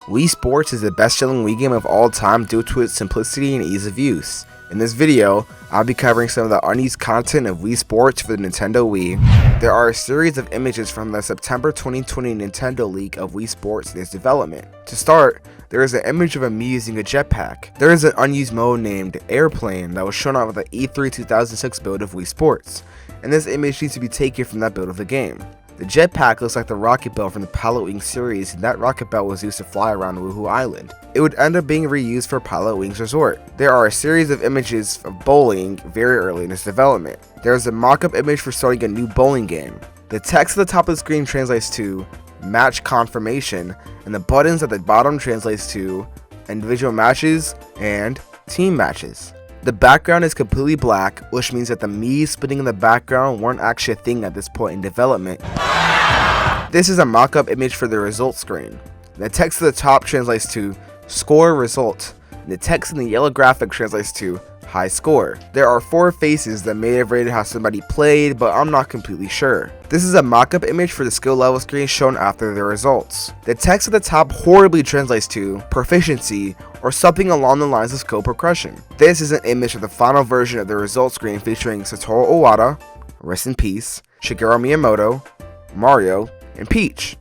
Wii Sports is the best-selling Wii game of all time due to its simplicity and ease of use. In this video, I'll be covering some of the unused content of Wii Sports for the Nintendo Wii. There are a series of images from the September 2020 Nintendo leak of Wii Sports and its development. To start, there is an image of me using a jetpack. There is an unused mode named Airplane that was shown off with the E3 2006 build of Wii Sports, and this image needs to be taken from that build of the game. The jetpack looks like the rocket bell from the Pilot Wings series, and that rocket bell was used to fly around Woohoo Island. It would end up being reused for Pilot Wings Resort. There are a series of images of bowling very early in its development. There is a mock-up image for starting a new bowling game. The text at the top of the screen translates to Match Confirmation, and the buttons at the bottom translates to Individual Matches and Team Matches. The background is completely black, which means that the Mii spinning in the background weren't actually a thing at this point in development. This is a mock-up image for the results screen. The text at the top translates to Score Result, and the text in the yellow graphic translates to High Score. There are 4 faces that may have rated how somebody played, but I'm not completely sure. This is a mock-up image for the skill level screen shown after the results. The text at the top horribly translates to Proficiency or something along the lines of skill progression. This is an image of the final version of the results screen featuring Satoru Iwata, rest in peace, Shigeru Miyamoto, Mario, and Peach.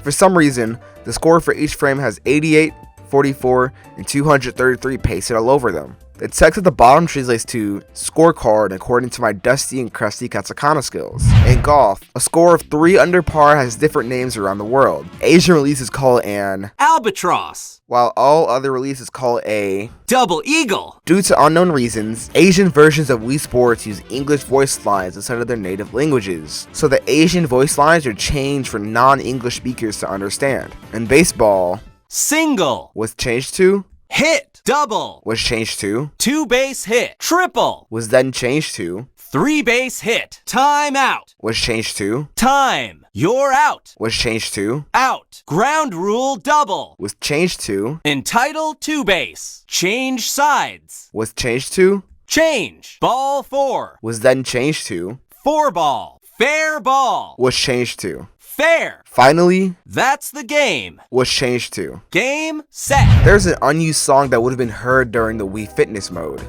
For some reason, the score for each frame has 88, 44, and 233 pasted all over them. The text at the bottom translates to Scorecard according to my dusty and crusty katakana skills. In golf, a score of 3 under par has different names around the world. Asian releases call it an Albatross, while all other releases call it a Double Eagle. Due to unknown reasons, Asian versions of Wii Sports use English voice lines instead of their native languages, so the Asian voice lines are changed for non-English speakers to understand. In baseball, Single was changed to Hit. Double was changed to 2-base hit. Triple was then changed to 3-base hit. Time out. was changed to Time. You're out. was changed to Out. Ground rule double. was changed to Entitle 2-base. Change sides. was changed to Change. Ball 4. was then changed to 4 ball. Fair ball. was changed to Fair. finally That's the game. was changed to. Game, set. There's an unused song that would have been heard during the Wii Fitness mode.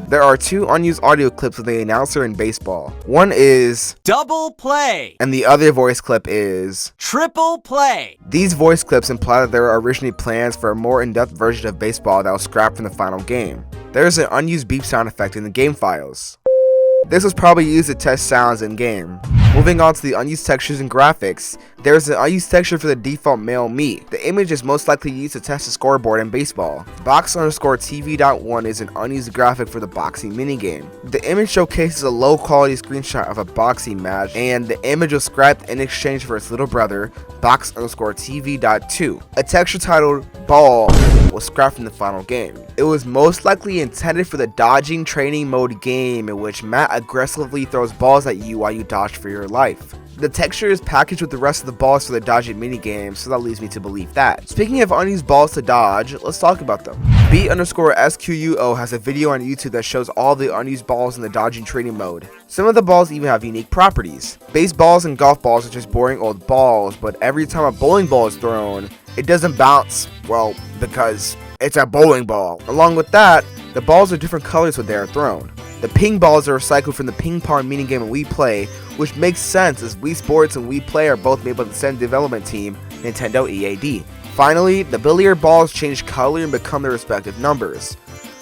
There are 2 unused audio clips of the announcer in baseball. One is Double play. and the other voice clip is. Triple play. These voice clips imply that there were originally plans for a more in-depth version of baseball that was scrapped from the final game. There is an unused beep sound effect in the game files. This was probably used to test sounds in-game. Moving on to the unused textures and graphics, there is an unused texture for the default male Mii. The image is most likely used to test the scoreboard in baseball. Box_TV.1 is an unused graphic for the boxing minigame. The image showcases a low-quality screenshot of a boxing match, and the image was scrapped in exchange for its little brother, Box_TV.2. A texture titled Ball was scrapped from the final game. It was most likely intended for the dodging training mode game in which Matt aggressively throws balls at you while you dodge for your life. The texture is packaged with the rest of the balls for the dodging minigame, so that leads me to believe that. Speaking of unused balls to dodge, let's talk about them. B_SQUO has a video on YouTube that shows all the unused balls in the dodging training mode. Some of the balls even have unique properties. Baseballs and golf balls are just boring old balls, but every time a bowling ball is thrown, it doesn't bounce, well, because it's a bowling ball. Along with that, the balls are different colors when they are thrown. The ping balls are recycled from the ping pong minigame in Wii Play, which makes sense as Wii Sports and Wii Play are both made by the same development team, Nintendo EAD. Finally, the billiard balls change color and become their respective numbers.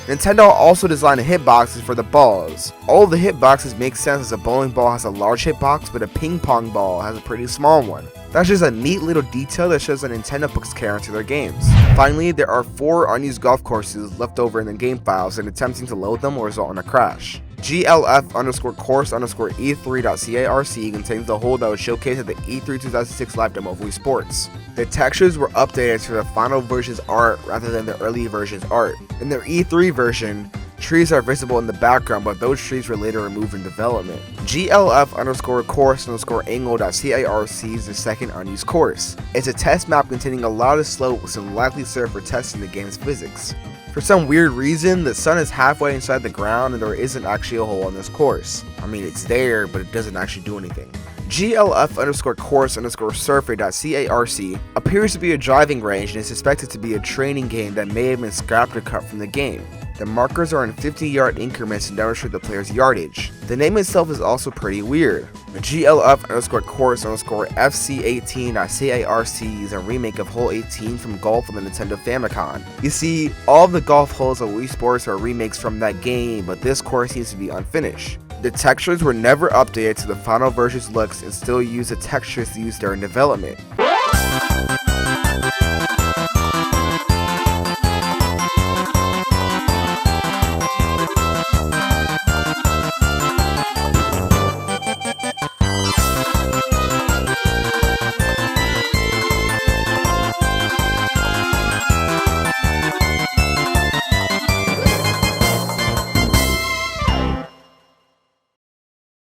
Nintendo also designed hitboxes for the balls. All of the hitboxes make sense as a bowling ball has a large hitbox, but a ping pong ball has a pretty small one. That's just a neat little detail that shows that Nintendo puts care into their games. Finally, there are 4 unused golf courses left over in the game files, and attempting to load them will result in a crash. GLF_course_E3.carc contains the hole that was showcased at the E3 2006 live demo of Wii Sports. The textures were updated to the final version's art rather than the early version's art. In their E3 version, trees are visible in the background, but those trees were later removed in development. GLF_course_angle.carc is the second unused course. It's a test map containing a lot of slopes and likely serve for testing the game's physics. For some weird reason, the sun is halfway inside the ground and there isn't actually a hole in this course. I mean, it's there, but it doesn't actually do anything. GLF_course_survey.carc appears to be a driving range and is suspected to be a training game that may have been scrapped or cut from the game. The markers are in 50-yard increments to demonstrate the player's yardage. The name itself is also pretty weird. GLF_course_FC18.carc is a remake of Hole 18 from Golf on the Nintendo Famicom. You see, all of the golf holes of Wii Sports are remakes from that game, but this course seems to be unfinished. The textures were never updated to the final version's looks and still use the textures used during development.